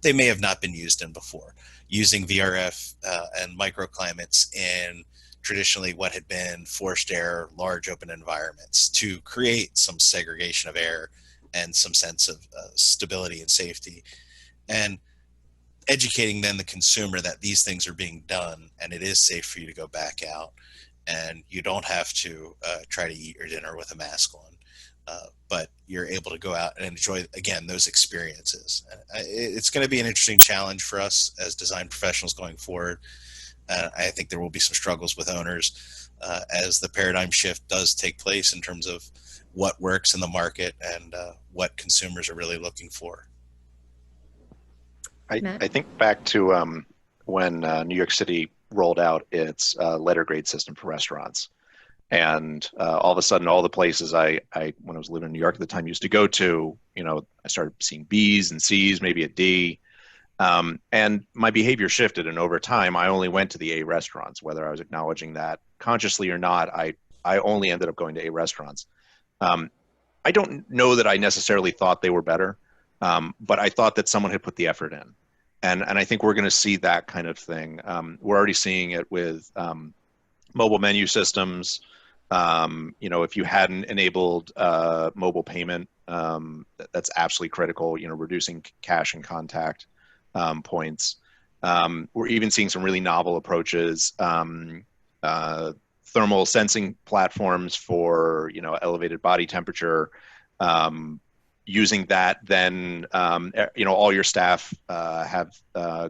they may have not been used in before, using VRF and microclimates in traditionally what had been forced air, large open environments to create some segregation of air and some sense of stability and safety, and educating then the consumer that these things are being done and it is safe for you to go back out and you don't have to try to eat your dinner with a mask on. But you're able to go out and enjoy, again, those experiences. It's going to be an interesting challenge for us as design professionals going forward. I think there will be some struggles with owners as the paradigm shift does take place in terms of what works in the market and what consumers are really looking for. I think back to when New York City rolled out its letter grade system for restaurants. And all of a sudden, all the places I when I was living in New York at the time, used to go to, you know, I started seeing B's and C's, maybe a D. And my behavior shifted. And over time, I only went to the A restaurants, whether I was acknowledging that consciously or not. I only ended up going to A restaurants. I don't know that I necessarily thought they were better, but I thought that someone had put the effort in. And I think we're going to see that kind of thing. We're already seeing it with mobile menu systems. You know, if you hadn't enabled mobile payment, that's absolutely critical, you know, reducing cash and contact points. We're even seeing some really novel approaches, thermal sensing platforms for, you know, elevated body temperature, using that, then, you know, all your staff have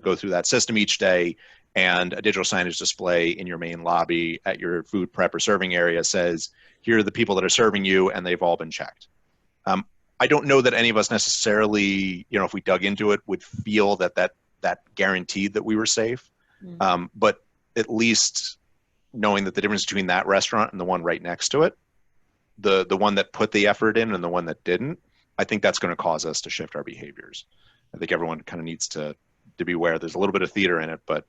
go through that system each day, and a digital signage display in your main lobby at your food prep or serving area says, here are the people that are serving you, and they've all been checked. I don't know that any of us necessarily, you know, if we dug into it, would feel that guaranteed that we were safe. Mm-hmm. But at least knowing that the difference between that restaurant and the one right next to it, the one that put the effort in and the one that didn't, I think that's going to cause us to shift our behaviors. I think everyone kind of needs to be aware. There's a little bit of theater in it, but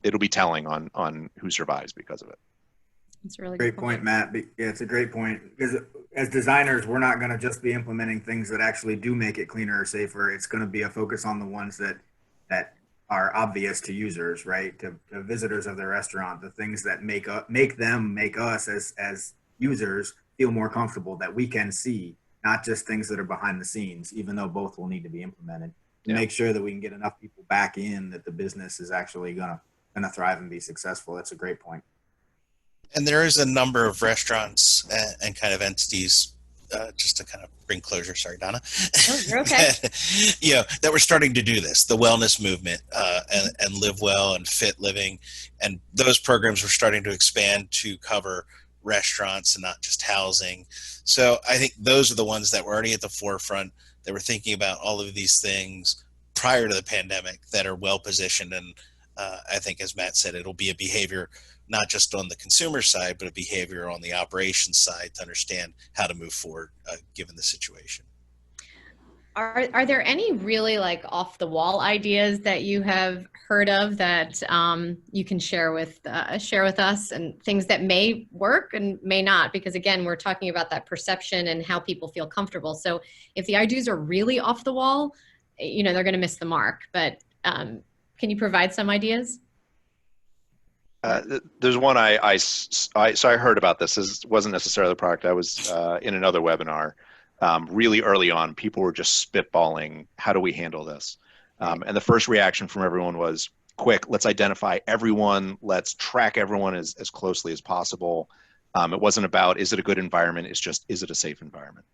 it'll be telling on who survives because of it. It's a really great point, Matt. Yeah, it's a great point, because as designers, we're not going to just be implementing things that actually do make it cleaner or safer. It's going to be a focus on the ones that are obvious to users, right? To visitors of the restaurant, the things that make us as users feel more comfortable, that we can see, not just things that are behind the scenes, even though both will need to be implemented to make sure that we can get enough people back in, that the business is actually gonna thrive and be successful. That's a great point. And there is a number of restaurants and kind of entities, just to kind of bring closure. Sorry, Donna. Oh, you're okay. that we're starting to do this, the wellness movement and Live Well and Fit Living. And those programs are starting to expand to cover restaurants and not just housing. So I think those are the ones that were already at the forefront, that were thinking about all of these things prior to the pandemic, that are well positioned. And I think, as Matt said, it'll be a behavior not just on the consumer side, but a behavior on the operations side to understand how to move forward given the situation. Are there any really like off the wall ideas that you have heard of that you can share with us, and things that may work and may not? Because again, we're talking about that perception and how people feel comfortable. So if the ideas are really off the wall, you know, they're going to miss the mark. But can you provide some ideas? There's one so I heard about this. This wasn't necessarily the product. I was in another webinar. Really early on, people were just spitballing, how do we handle this? And the first reaction from everyone was, quick, let's identify everyone, let's track everyone as closely as possible. It wasn't about, is it a good environment? It's just, is it a safe environment?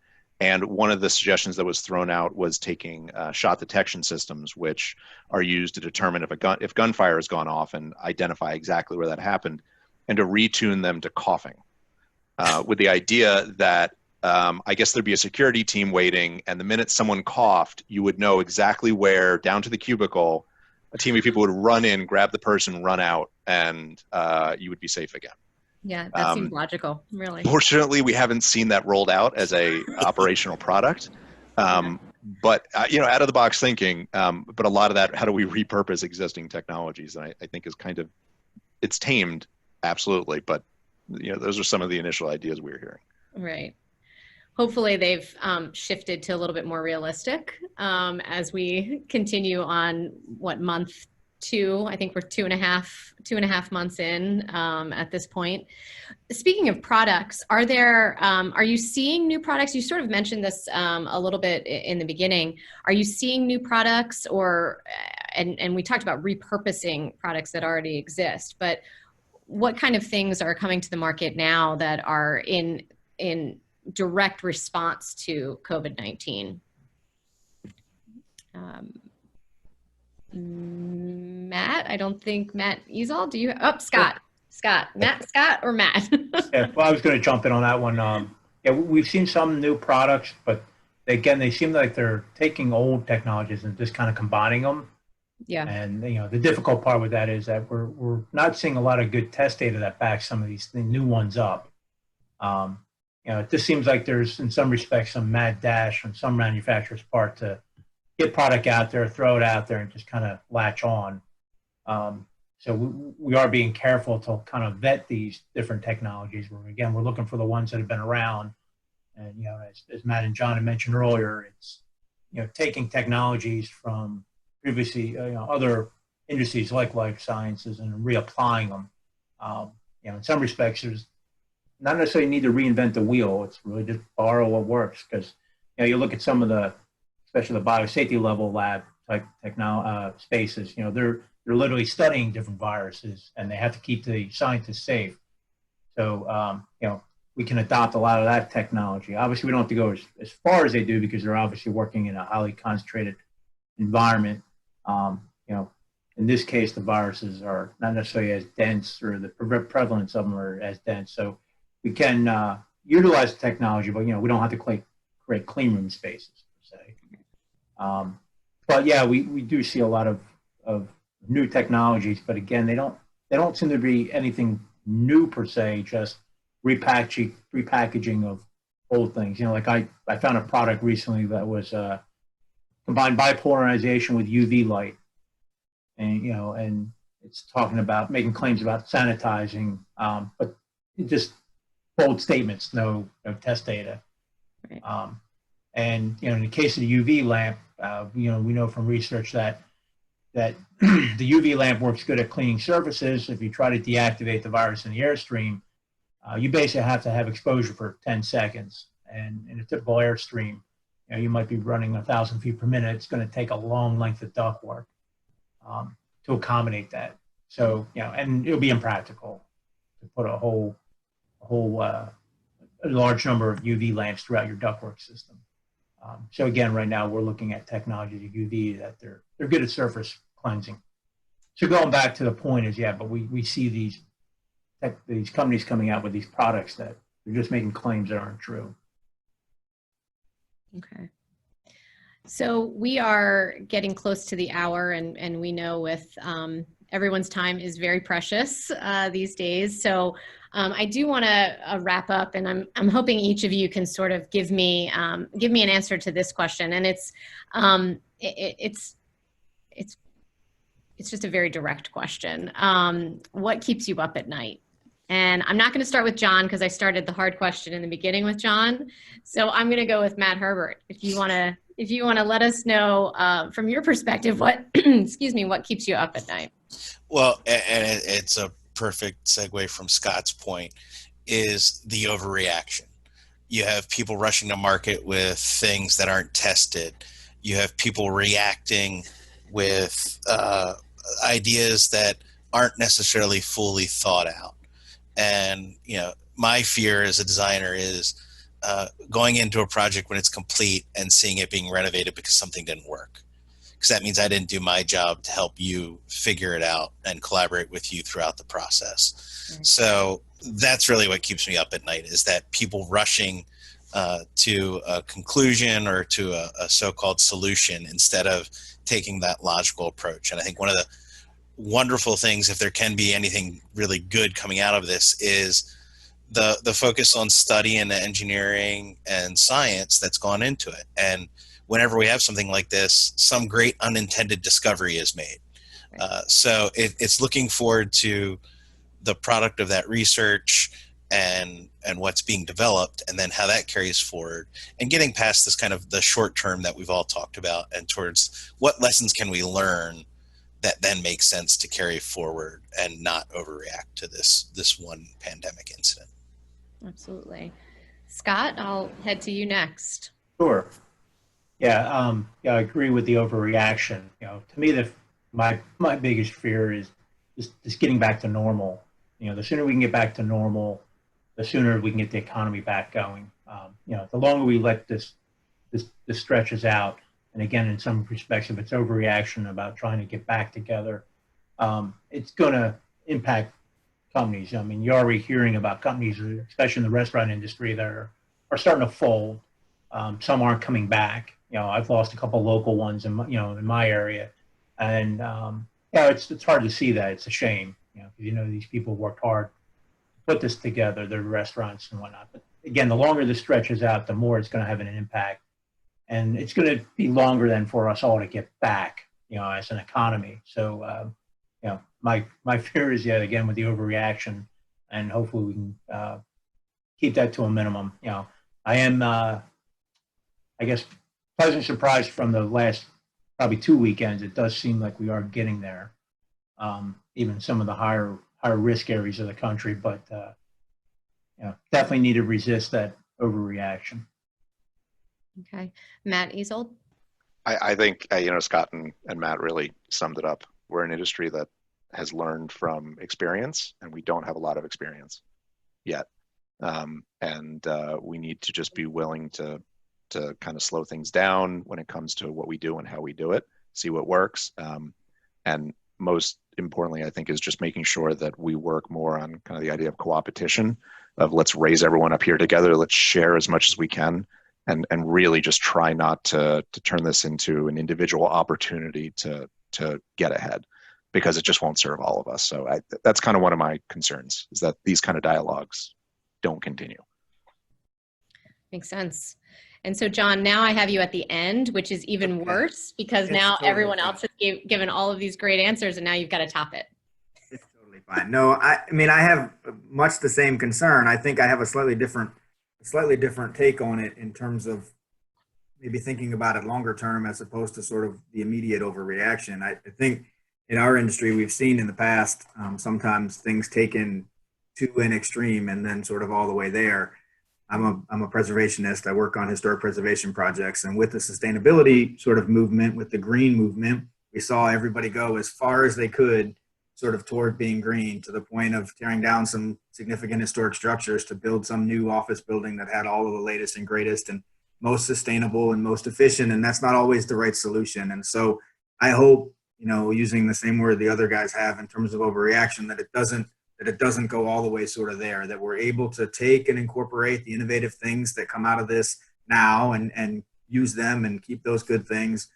And one of the suggestions that was thrown out was taking shot detection systems, which are used to determine if gunfire has gone off and identify exactly where that happened, and to retune them to coughing, with the idea that I guess there'd be a security team waiting, and the minute someone coughed, you would know exactly where, down to the cubicle, a team of people would run in, grab the person, run out, and you would be safe again. Yeah, that seems logical, really. Fortunately, we haven't seen that rolled out as a operational product. But, you know, out of the box thinking, but a lot of that, how do we repurpose existing technologies? And I think is kind of, it's tamed, absolutely. But, you know, those are some of the initial ideas we were hearing. Right. Hopefully they've shifted to a little bit more realistic as we continue on month 2. I think we're two and a half months in at this point. Speaking of products, are you seeing new products? You sort of mentioned this a little bit in the beginning. Are you seeing new products, and we talked about repurposing products that already exist, but what kind of things are coming to the market now that are in direct response to COVID-19? Matt, I don't think Matt Ezold, do you? Oh, Scott. Matt, Scott, or Matt? Yeah, well, I was going to jump in on that one. Yeah, we've seen some new products, but again, they seem like they're taking old technologies and just kind of combining them. Yeah. And you know, the difficult part with that is that we're not seeing a lot of good test data that backs some of these new ones up. You know, it just seems like there's, in some respects, some mad dash on some manufacturers' part to get product out there, throw it out there, and just kind of latch on. So we are being careful to kind of vet these different technologies. Where again, we're looking for the ones that have been around. And you know, as Matt and John had mentioned earlier, it's, you know, taking technologies from previously, you know, other industries like life sciences and reapplying them. You know, in some respects, there's not necessarily need to reinvent the wheel. It's really just borrow what works, because you know, you look at some of the, especially the biosafety level lab type spaces. You know, they're literally studying different viruses, and they have to keep the scientists safe. So you know, we can adopt a lot of that technology. Obviously, we don't have to go as far as they do, because they're obviously working in a highly concentrated environment. You know, in this case, the viruses are not necessarily as dense, or the prevalence of them are as dense. So we can utilize the technology, but you know, we don't have to create clean room spaces per se. But yeah, we do see a lot of new technologies, but again, they don't seem to be anything new per se, just repackaging of old things. You know, like I found a product recently that was combined bipolarization with UV light, and you know, and it's talking about making claims about sanitizing, but it just bold statements, no test data. Right. And you know, in the case of the UV lamp, you know, we know from research that the UV lamp works good at cleaning surfaces. If you try to deactivate the virus in the airstream, you basically have to have exposure for 10 seconds. And in a typical airstream, you know, you might be running 1,000 feet per minute. It's going to take a long length of ductwork to accommodate that. So, you know, and it'll be impractical to put a large number of UV lamps throughout your ductwork system. So again, right now we're looking at technologies of UV that they're good at surface cleansing. So going back to the point is, yeah, but we see these companies coming out with these products that they're just making claims that aren't true. Okay. So we are getting close to the hour, and we know with everyone's time is very precious these days. So I do want to wrap up, and I'm hoping each of you can sort of give me an answer to this question. And it's just a very direct question. What keeps you up at night? And I'm not going to start with John because I started the hard question in the beginning with John. So I'm going to go with Matt Herbert. If you want to let us know from your perspective, what, excuse me, what keeps you up at night? Well, and it's a perfect segue from Scott's point, is the overreaction. You have people rushing to market with things that aren't tested. You have people reacting with ideas that aren't necessarily fully thought out. And, my fear as a designer is going into a project when it's complete and seeing it being renovated because something didn't work. Because that means I didn't do my job to help you figure it out and collaborate with you throughout the process. Right. So that's really what keeps me up at night, is that people rushing to a conclusion or to a so-called solution instead of taking that logical approach. And I think one of the wonderful things, if there can be anything really good coming out of this, is the focus on study and engineering and science that's gone into it. And whenever we have something like this, some great unintended discovery is made. So it's looking forward to the product of that research and what's being developed, and then how that carries forward, and getting past this kind of the short term that we've all talked about, and towards what lessons can we learn that then makes sense to carry forward and not overreact to this one pandemic incident. Absolutely. Scott, I'll head to you next. Sure. Yeah, I agree with the overreaction. To me, my biggest fear is just getting back to normal. The sooner we can get back to normal, the sooner we can get the economy back going. The longer we let this stretches out, and again, in some respects, if it's overreaction about trying to get back together, it's going to impact companies. I mean, you're already hearing about companies, especially in the restaurant industry, that are starting to fold. Some aren't coming back. I've lost a couple local ones in my area, and it's hard to see that. It's a shame, because these people worked hard to put this together, their restaurants and whatnot. But again, the longer this stretches out, the more it's going to have an impact. And it's going to be longer than for us all to get back, as an economy. So, my fear is, yet again, with the overreaction, and hopefully we can keep that to a minimum. I am, I guess, pleasantly surprised from the last probably 2 weekends. It does seem like we are getting there, even some of the higher risk areas of the country. But definitely need to resist that overreaction. Okay. Matt, Ezold? I think, Scott and Matt really summed it up. We're an industry that has learned from experience, and we don't have a lot of experience yet. And we need to just be willing to kind of slow things down when it comes to what we do and how we do it, see what works. And most importantly, I think, is just making sure that we work more on kind of the idea of co-opetition, of let's raise everyone up here together, let's share as much as we can. And really just try not to turn this into an individual opportunity to get ahead, because it just won't serve all of us. So that's kind of one of my concerns, is that these kind of dialogues don't continue. Makes sense. And so, John, now I have you at the end, which is even worse, because now everyone else has given all of these great answers, and now you've got to top it. It's totally fine. No, I mean, I have much the same concern. I think I have a slightly different take on it, in terms of maybe thinking about it longer term as opposed to sort of the immediate overreaction. I think in our industry, we've seen in the past sometimes things taken to an extreme and then sort of all the way there. I'm a preservationist. I work on historic preservation projects, and with the sustainability sort of movement, with the green movement, we saw everybody go as far as they could sort of toward being green, to the point of tearing down some significant historic structures to build some new office building that had all of the latest and greatest and most sustainable and most efficient. And that's not always the right solution. And so I hope, using the same word the other guys have in terms of overreaction, that it doesn't go all the way sort of there, that we're able to take and incorporate the innovative things that come out of this now and use them and keep those good things,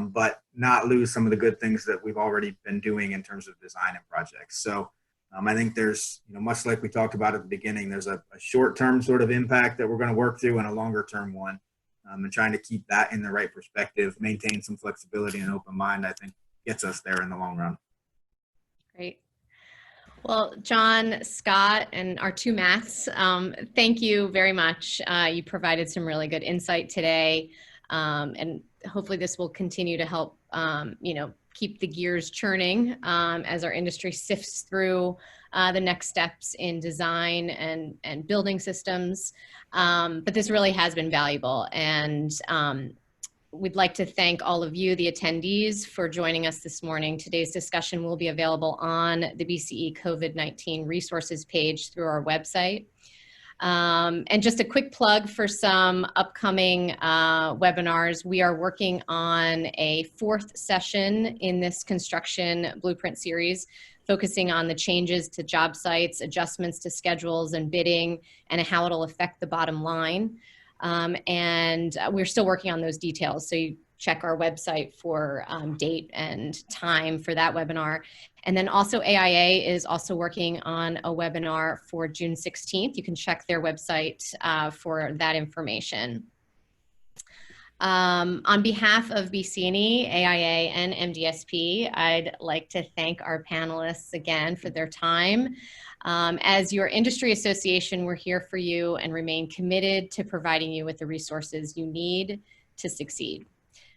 but not lose some of the good things that we've already been doing in terms of design and projects. So I think there's, much like we talked about at the beginning, there's a short-term sort of impact that we're going to work through and a longer-term one. And trying to keep that in the right perspective, maintain some flexibility and open mind, I think gets us there in the long run. Great. Well, John, Scott, and our two Maths, thank you very much. You provided some really good insight today, and hopefully this will continue to help, keep the gears churning as our industry sifts through the next steps in design and building systems. But this really has been valuable, and we'd like to thank all of you, the attendees, for joining us this morning. Today's discussion will be available on the BCE COVID-19 Resources page through our website. And just a quick plug for some upcoming webinars. We are working on a 4th session in this construction blueprint series, focusing on the changes to job sites, adjustments to schedules and bidding, and how it'll affect the bottom line. And we're still working on those details. So you check our website for date and time for that webinar. And then also AIA is also working on a webinar for June 16th. You can check their website for that information. On behalf of BCE, AIA, and MDSP, I'd like to thank our panelists again for their time. As your industry association, we're here for you and remain committed to providing you with the resources you need to succeed.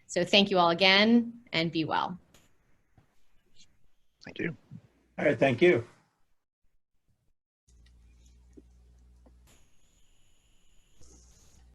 So thank you all again, and be well. Thank you. All right, thank you.